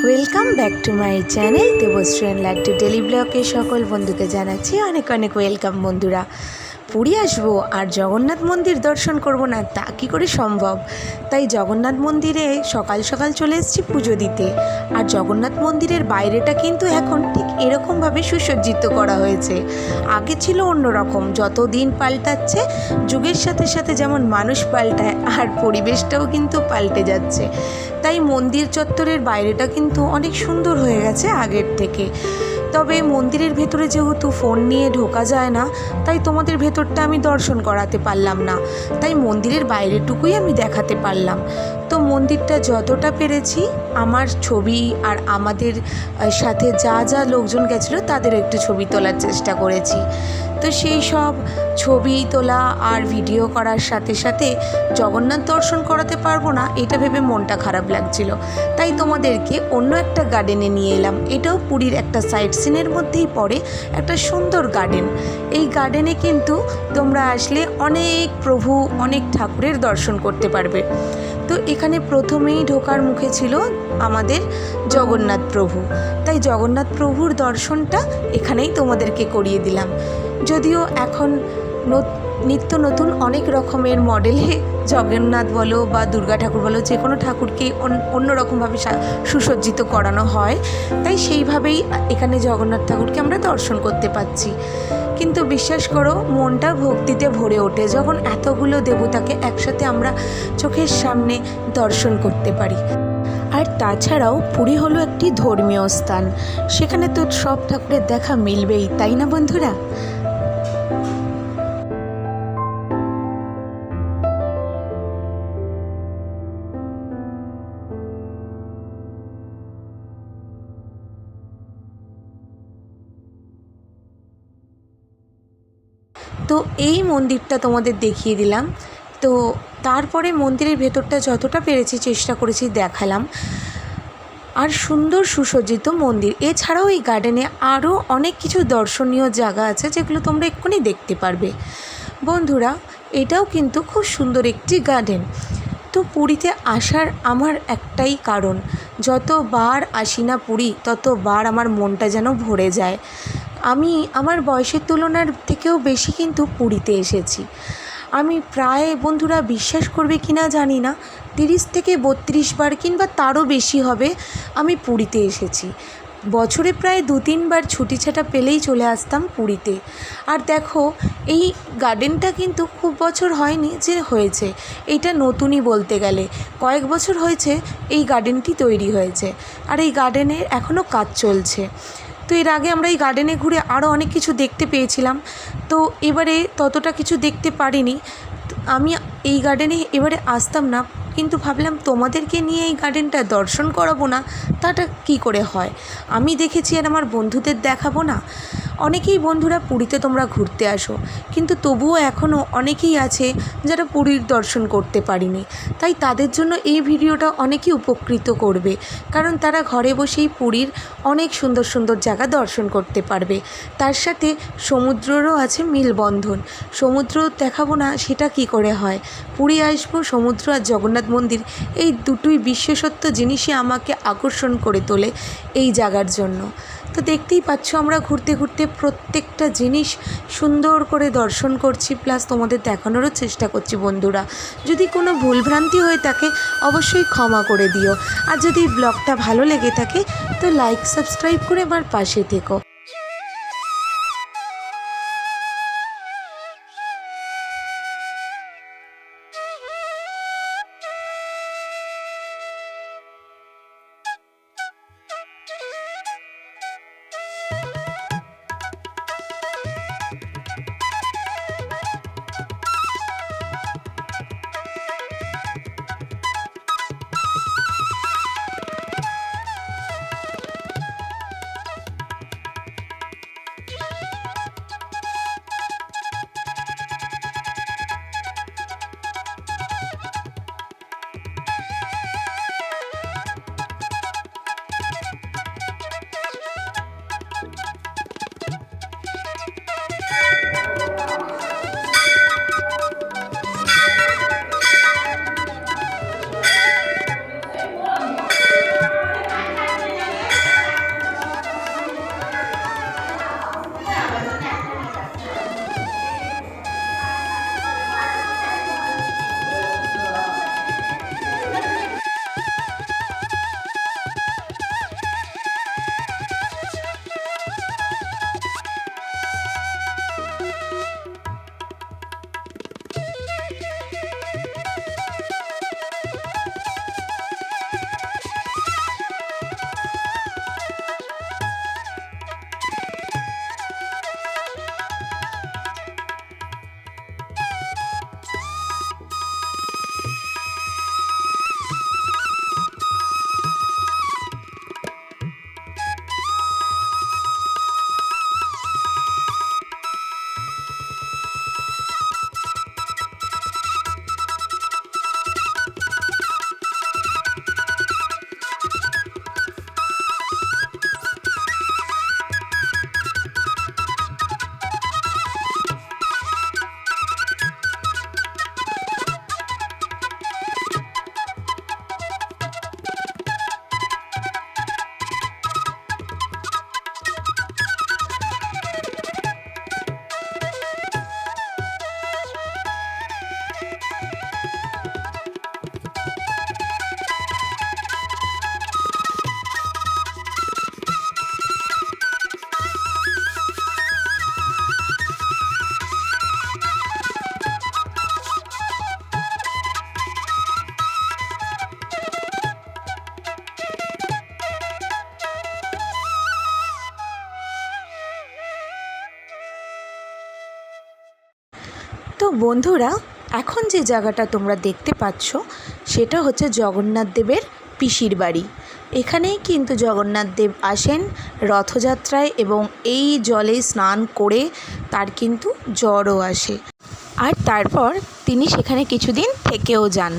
Welcome back to my channel Debashree and like to daily ব্লগে সকল বন্ধুকে জানাচ্ছি অনেক অনেক ওয়েলকাম। বন্ধুরা, পুরী আসবো আর জগন্নাথ মন্দির দর্শন করব না তা কী করে সম্ভব? তাই জগন্নাথ মন্দিরে সকাল সকাল চলে এসেছি পুজো দিতে। আর জগন্নাথ মন্দিরের বাইরেটা কিন্তু এখন ঠিক এরকমভাবে সুসজ্জিত করা হয়েছে। আগে ছিল অন্যরকম, যত দিন পাল্টাচ্ছে যুগের সাথে সাথে যেমন মানুষ পাল্টায় আর পরিবেশটাও কিন্তু পাল্টে যাচ্ছে। তাই মন্দির চত্বরের বাইরেটা কিন্তু অনেক সুন্দর হয়ে গেছে আগের থেকে। তবে মন্দিরের ভেতরে যেহেতু ফোন নিয়ে ঢোকা যায় না, তাই তোমাদের ভেতরটা আমি দর্শন করাতে পারলাম না, তাই মন্দিরের বাইরেটুকুই আমি দেখাতে পারলাম। তো মন্দিরটা যতটা পেরেছি আমার ছবি আর আমাদের সাথে যা যা লোকজন গেছিলো তাদের একটু ছবি তোলার চেষ্টা করেছি। তো সেই সব ছবি তোলা আর ভিডিও করার সাথে সাথে জগন্নাথ দর্শন করাতে পারবো না এটা ভেবে মনটা খারাপ লাগছিল। তাই তোমাদেরকে অন্য একটা গার্ডেনে নিয়ে এলাম। এটাও পুরীর একটা সাইট সিনের মধ্যেই পড়ে, একটা সুন্দর গার্ডেন। এই গার্ডেনে কিন্তু তোমরা আসলে অনেক প্রভু, অনেক ঠাকুরের দর্শন করতে পারবে। তো এখানে প্রথমেই ঢোকার মুখে ছিল আমাদের জগন্নাথ প্রভু, তাই জগন্নাথ প্রভুর দর্শনটা এখানেই তোমাদেরকে করিয়ে দিলাম। যদিও এখন নিত্য নতুন অনেক রকমের মডেলে জগন্নাথ বলো বা দুর্গা ঠাকুর বলো, যে কোনো ঠাকুরকেই অন্যরকমভাবে সুসজ্জিত করানো হয়, তাই সেইভাবেই এখানে জগন্নাথ ঠাকুরকে আমরা দর্শন করতে পাচ্ছি। কিন্তু বিশ্বাস করো, মনটা ভক্তিতে ভরে ওঠে যখন এতগুলো দেবতাকে একসাথে আমরা চোখের সামনে দর্শন করতে পারি। আর তাছাড়াও পুরী হলো একটি ধর্মীয় স্থান, সেখানে তো সব ঠাকুরের দেখা মিলবেই, তাই না বন্ধুরা? তো এই মন্দিরটা তোমাদের দেখিয়ে দিলাম। তো তারপরে মন্দিরের ভেতরটা যতটা পেরেছি চেষ্টা করেছি দেখালাম। আর সুন্দর সুসজ্জিত মন্দির, এছাড়াও এই গার্ডেনে আরও অনেক কিছু দর্শনীয় জায়গা আছে যেগুলো তোমরা এক্ষুনি দেখতে পারবে। বন্ধুরা, এটাও কিন্তু খুব সুন্দর একটি গার্ডেন। তো পুরীতে আসার আমার একটাই কারণ, যতবার আসি না পুরী ততবার আমার মনটা যেন ভরে যায়। আমি আমার বয়সের তুলনার থেকেও বেশি কিন্তু পুরীতে এসেছি। আমি প্রায়, বন্ধুরা বিশ্বাস করবে কি না জানি না, 30 থেকে 32 বার কিংবা তারও বেশি হবে আমি পুরীতে এসেছি। বছরে প্রায় 2-3 বার ছুটি ছাটা পেলেই চলে আসতাম পুরীতে। আর দেখো, এই গার্ডেনটা কিন্তু খুব বছর হয়নি যে হয়েছে, এটা নতুনই বলতে গেলে কয়েক বছর হয়েছে এই গার্ডেনটি তৈরি হয়েছে। আর এই গার্ডেনের এখনও কাজ চলছে। তো এর আগে আমরা এই গার্ডেনে ঘুরে আরও অনেক কিছু দেখতে পেয়েছিলাম, তো এবারে ততটা কিছু দেখতে পারিনি। আমি এই গার্ডেনে এবারে আসতাম না, কিন্তু ভাবলাম তোমাদেরকে নিয়ে এই গার্ডেনটা দর্শন করাবো না তাটা কি করে হয়। আমি দেখেছি আর আমার বন্ধুদের দেখাবো না? অনেকেই বন্ধুরা পুরীতে তোমরা ঘুরতে আসো, কিন্তু তবুও এখনও অনেকেই আছে যারা পুরীর দর্শন করতে পারিনি। তাই তাদের জন্য এই ভিডিওটা অনেকেই উপকৃত করবে, কারণ তারা ঘরে বসেই পুরীর অনেক সুন্দর সুন্দর জায়গা দর্শন করতে পারবে। তার সাথে সমুদ্রেরও আছে মেলবন্ধন। সমুদ্র দেখাবো না সেটা কি করে হয়? পুরী আসবো, সমুদ্র আর জগন্নাথ মন্দির, এই দুটোই বিশেষত্ব জিনিসই আমাকে আকর্ষণ করে তোলে এই জায়গার জন্য। তো দেখতেই পাচ্ছ, আমরা ঘুরতে ঘুরতে প্রত্যেকটা জিনিস সুন্দর করে দর্শন করছি, প্লাস তোমাদের দেখানোরও চেষ্টা করছি। বন্ধুরা, যদি কোনো ভুলভ্রান্তি হয়ে থাকে অবশ্যই ক্ষমা করে দিও। আর যদি ব্লগটা ভালো লেগে থাকে তো লাইক সাবস্ক্রাইব করে আমার পাশে থেকো। তো বন্ধুরা, এখন যে জায়গাটা তোমরা দেখতে পাচ্ছ সেটা হচ্ছে জগন্নাথ দেবের পিসির বাড়ি। এখানেই কিন্তু জগন্নাথ দেব আসেন রথযাত্রায় এবং এই জলে স্নান করে তার কিন্তু জ্বরও আসে, আর তারপর তিনি সেখানে কিছুদিন থেকেও যান।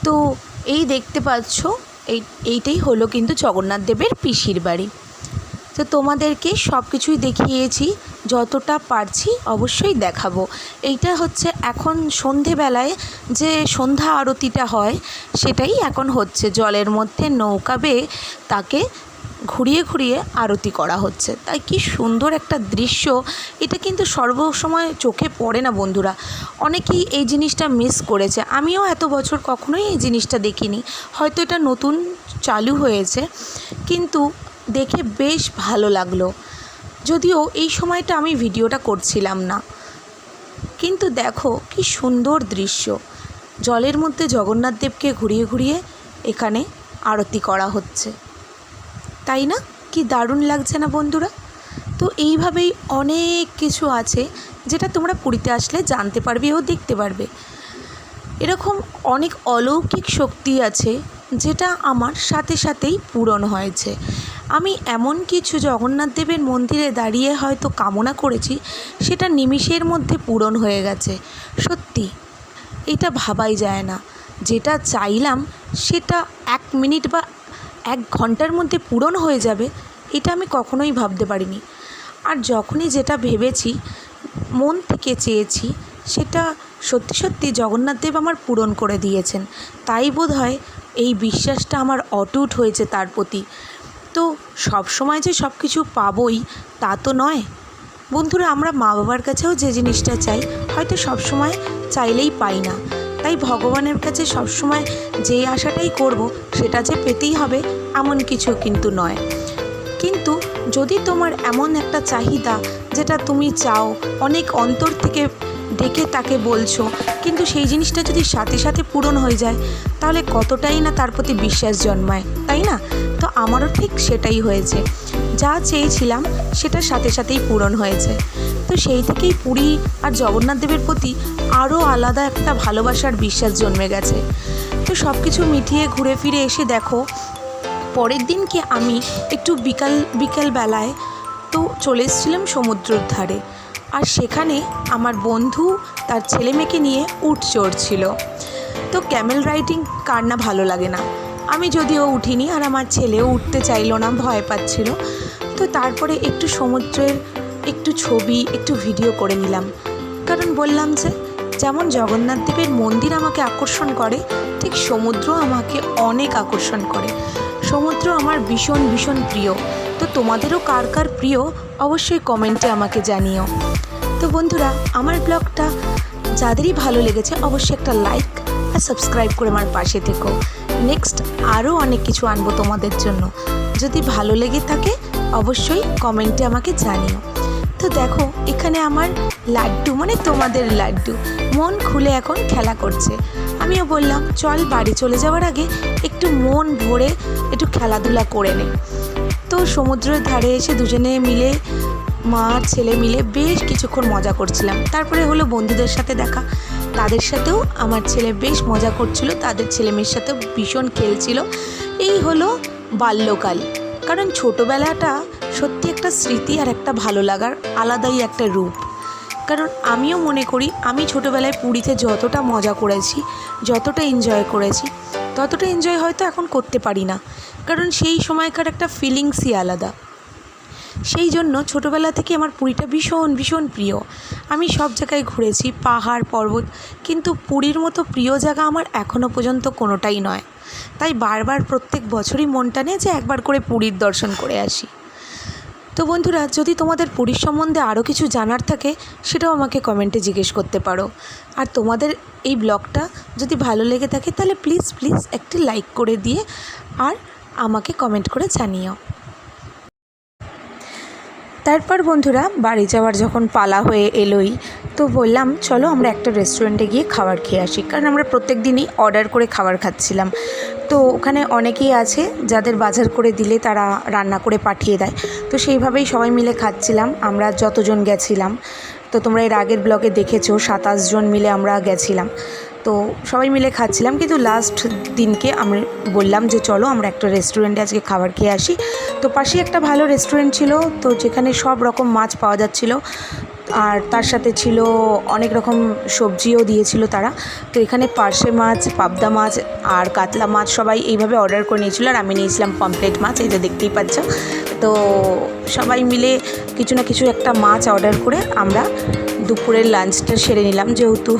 তো এই দেখতে পাচ্ছ এইটাই হলো কিন্তু জগন্নাথ দেবের পিসির বাড়ি। তো তোমাদেরকে সব কিছুই দেখিয়েছি, যতটা পারছি অবশ্যই দেখাবো। এইটা হচ্ছে এখন সন্ধেবেলায় যে সন্ধ্যা আরতিটা হয় সেটাই এখন হচ্ছে, জলের মধ্যে নৌকা বেয়ে তাকে ঘুরিয়ে ঘুরিয়ে আরতি করা হচ্ছে। তাই কি সুন্দর একটা দৃশ্য, এটা কিন্তু সর্বসময় চোখে পড়ে না বন্ধুরা। অনেকেই এই জিনিসটা মিস করেছে, আমিও এত বছর কখনোই এই জিনিসটা দেখিনি, হয়তো এটা নতুন চালু হয়েছে, কিন্তু দেখে বেশ ভালো লাগলো। যদিও এই সময়টা আমি ভিডিওটা করছিলাম না, কিন্তু দেখো কি সুন্দর দৃশ্য, জলের মধ্যে জগন্নাথ দেবকে ঘুরিয়ে ঘুরিয়ে এখানে আরতি করা হচ্ছে, তাই না? কি দারুণ লাগছে না বন্ধুরা? তো এইভাবেই অনেক কিছু আছে যেটা তোমরা পুরীতে আসলে জানতে পারবে ও দেখতে পারবে। এরকম অনেক অলৌকিক শক্তি আছে যেটা আমার সাথে সাথেই পূরণ হয়েছে। আমি এমন কিছু জগন্নাথ দেবের মন্দিরে দাঁড়িয়ে হয়তো কামনা করেছি, সেটা নিমিষের মধ্যে পূরণ হয়ে গেছে। সত্যি এটা ভাবাই যায় না, যেটা চাইলাম সেটা 1 মিনিট বা 1 ঘন্টার মধ্যে পূরণ হয়ে যাবে, এটা আমি কখনোই ভাবতে পারিনি। আর যখনই যেটা ভেবেছি, মন থেকে চেয়েছি, সেটা সত্যি সত্যি জগন্নাথ দেব আমার পূরণ করে দিয়েছেন। তাই বোধহয় এই বিশ্বাসটা আমার অটুট হয়েছে তার প্রতি। তো সব সময় যে সব কিছু পাবোই তা তো নয় বন্ধুরা। আমরা মা বাবার কাছেও যে জিনিসটা চাই হয়তো সব সময় চাইলেই পাই না, তাই ভগবানের কাছে সব সময় যে আশাটাই করব সেটা যে পেতেই হবে এমন কিছু কিন্তু নয়। কিন্তু যদি তোমার এমন একটা চাহিদা যেটা তুমি চাও, অনেক অন্তর থেকে ডেকে তাকে বলছো, কিন্তু সেই জিনিসটা যদি সাথে সাথে পূরণ হয়ে যায় তাহলে কতটাই না তার প্রতি বিশ্বাস জন্মায়, তাই না? তো আমারও ঠিক সেটাই হয়েছে, যা চেয়েছিলাম সেটা সাথে সাথেই পূরণ হয়েছে। তো সেই থেকেই পুরী আর জগন্নাথ দেবের প্রতি আরও আলাদা একটা ভালোবাসার বিশ্বাস জন্মে গেছে। তো সব কিছু মিটিয়ে ঘুরে ফিরে এসে দেখো, পরের দিনকে আমি একটু বিকাল বেলায় তো চলে এসেছিলাম সমুদ্রের ধারে, আর সেখানে আমার বন্ধু তার ছেলে মেয়েকে নিয়ে উট চড়ছিল। তো ক্যামেল রাইডিং কার না ভালো লাগে না, আমি যদিও উঠিনি আর আমার ছেলেও উঠতে চাইলো না, ভয় পাচ্ছিল। তো তারপরে একটু সমুদ্রের একটু ছবি একটু ভিডিও করে নিলাম, কারণ বললাম যে যেমন জগন্নাথ দেবের মন্দির আমাকে আকর্ষণ করে, ঠিক সমুদ্র আমাকে অনেক আকর্ষণ করে। সমুদ্র আমার ভীষণ ভীষণ প্রিয়। তো তোমাদেরও কার কার প্রিয় অবশ্যই কমেন্টে আমাকে জানিও। তো বন্ধুরা, আমার ব্লগটা যাদেরই ভালো লেগেছে অবশ্যই একটা লাইক আর সাবস্ক্রাইব করে আমার পাশে থেকো। নেক্সট আরও অনেক কিছু আনবো তোমাদের জন্য, যদি ভালো লেগে থাকে অবশ্যই কমেন্টে আমাকে জানিও। তো দেখো, এখানে আমার লাড্ডু মানে তোমাদের লাড্ডু মন খুলে এখন খেলা করছে। আমিও বললাম চল বাড়ি চলে যাওয়ার আগে একটু মন ভরে একটু খেলাধুলা করে নে। তো সমুদ্রের ধারে এসে দুজনে মিলে মা ছেলে মিলে বেশ কিছুক্ষণ মজা করছিলাম। তারপরে হলো বন্ধুদের সাথে দেখা, তাদের সাথেও আমার ছেলে বেশ মজা করছিল, তাদের ছেলে মেয়ের সাথেও ভীষণ খেলছিল। এই হলো বাল্যকাল, কারণ ছোটোবেলাটা সত্যি একটা স্মৃতি আর একটা ভালো লাগার আলাদাই একটা রূপ। কারণ আমিও মনে করি আমি ছোটোবেলায় পুরীতে যতটা মজা করেছি, যতটা এনজয় করেছি, ততটা এনজয় হয়তো এখন করতে পারি না, কারণ সেই সময়কার একটা ফিলিংসই আলাদা। সেই জন্য ছোটোবেলা থেকে আমার পুরীটা ভীষণ ভীষণ প্রিয়। আমি সব জায়গায় ঘুরেছি, পাহাড় পর্বত, কিন্তু পুরীর মতো প্রিয় জায়গা আমার এখনও পর্যন্ত কোনোটাই নয়। তাই বারবার প্রত্যেক বছরই মন টানে যে একবার করে পুরীর দর্শন করে আসি। তো বন্ধুরা, যদি তোমাদের পুরীর সম্বন্ধে আরও কিছু জানার থাকে সেটাও আমাকে কমেন্টে জিজ্ঞেস করতে পারো। আর তোমাদের এই ব্লগটা যদি ভালো লেগে থাকে তাহলে প্লিজ একটি লাইক করে দিয়ে আর আমাকে কমেন্ট করে জানিও। তারপর বন্ধুরা, বাড়ি যাওয়ার যখন পালা হয়ে এলোই, তো বললাম চলো আমরা একটা রেস্টুরেন্টে গিয়ে খাবার খেয়ে আসি, কারণ আমরা প্রত্যেক দিনই অর্ডার করে খাবার খাচ্ছিলাম। তো ওখানে অনেকেই আছে যাদের বাজার করে দিলে তারা রান্না করে পাঠিয়ে দেয়, তো সেইভাবেই সবাই মিলে খাচ্ছিলাম আমরা যতজন গেছিলাম। তো তোমরা এর আগের ব্লগে দেখেছো 27 জন মিলে আমরা গেছিলাম। তো সবাই মিলে খাচ্ছিলাম, কিন্তু লাস্ট দিনকে আমি বললাম যে চলো আমরা একটা রেস্টুরেন্টে আজকে খাবার খেয়ে আসি। তো পাশেই একটা ভালো রেস্টুরেন্ট ছিল, তো যেখানে সব রকম মাছ পাওয়া যাচ্ছিলো, আর তার সাথে ছিল অনেক রকম সবজিও দিয়েছিল তারা। তো এখানে পার্শে মাছ, পাবদা মাছ আর কাতলা মাছ সবাই এইভাবে অর্ডার করে নিয়েছিল, আর আমি নিয়েছিলাম পমফ্রেট মাছ, এই যে দেখতেই পাচ্ছ। তো সবাই মিলে কিছু না কিছু একটা মাছ অর্ডার করে আমরা দুপুরের লাঞ্চটা সেরে নিলাম, যেহেতু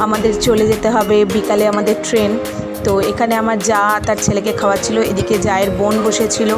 আমাদের চলে যেতে হবে, বিকালে আমাদের ট্রেন। তো এখানে আমার যা তার ছেলেকে খাওয়াচ্ছিল, এদিকে জায়ের বোন বসেছিল,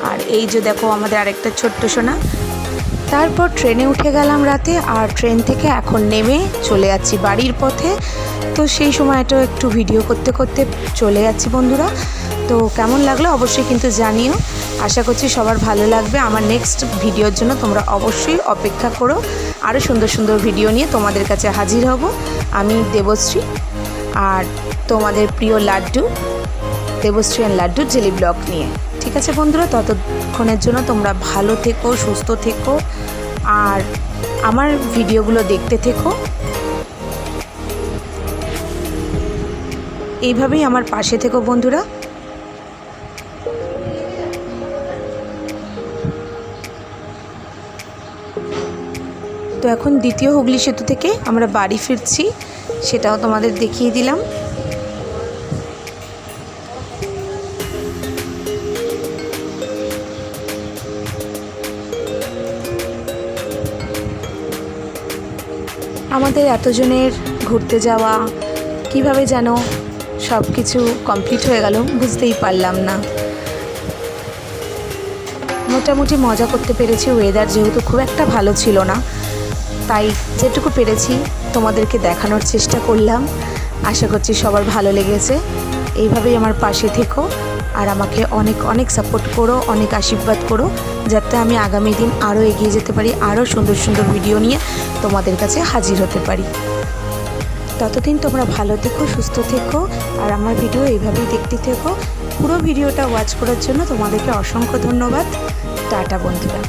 আর এই যে দেখো আমাদের আরেকটা ছোট্ট সোনা। তারপর ট্রেনে উঠে গেলাম রাতে, আর ট্রেন থেকে এখন নেমে চলে যাচ্ছি বাড়ির পথে। তো সেই সময়টাও একটু ভিডিও করতে করতে চলে যাচ্ছি বন্ধুরা। তো কেমন লাগলো অবশ্যই কিন্তু জানিও, আশা করছি সবার ভালো লাগবে। আমার নেক্সট ভিডিওর জন্য তোমরা অবশ্যই অপেক্ষা করো, আরও সুন্দর সুন্দর ভিডিও নিয়ে তোমাদের কাছে হাজির হব আমি, দেবশ্রী, আর তোমাদের প্রিয় Laddu, Debashree and Laddu jelly blog নিয়ে। ঠিক আছে বন্ধুরা, ততক্ষণের জন্য তোমরা ভালো থেকো, সুস্থ থেকো, আর আমার ভিডিওগুলো দেখতে থেকো। এইভাবেই আমার পাশে থেকো বন্ধুরা। তো এখন দ্বিতীয় হুগলি সেতু থেকে আমরা বাড়ি ফিরছি, সেটাও তোমাদের দেখিয়ে দিলাম। আমাদের এতজনের ঘুরতে যাওয়া কিভাবে যেন সব কিছু কমপ্লিট হয়ে গেল বুঝতেই পারলাম না। মোটামুটি মজা করতে পেরেছি, ওয়েদার যেহেতু খুব একটা ভালো ছিল না, তাই যেটুকু পেরেছি তোমাদেরকে দেখানোর চেষ্টা করলাম। আশা করছি সবার ভালো লেগেছে। এইভাবেই আমার পাশে থেকো, আর আমাকে অনেক অনেক সাপোর্ট করো, অনেক আশীর্বাদ করো, যাতে আমি আগামী দিন আরও এগিয়ে যেতে পারি, আরও সুন্দর সুন্দর ভিডিও নিয়ে তোমাদের কাছে হাজির হতে পারি। ততদিন তোমরা ভালো থেকো, সুস্থ থেকো, আর আমার ভিডিও এইভাবেই দেখতে থেকো। পুরো ভিডিওটা ওয়াচ করার জন্য তোমাদেরকে অসংখ্য ধন্যবাদ। টাটা বন্ধুরা।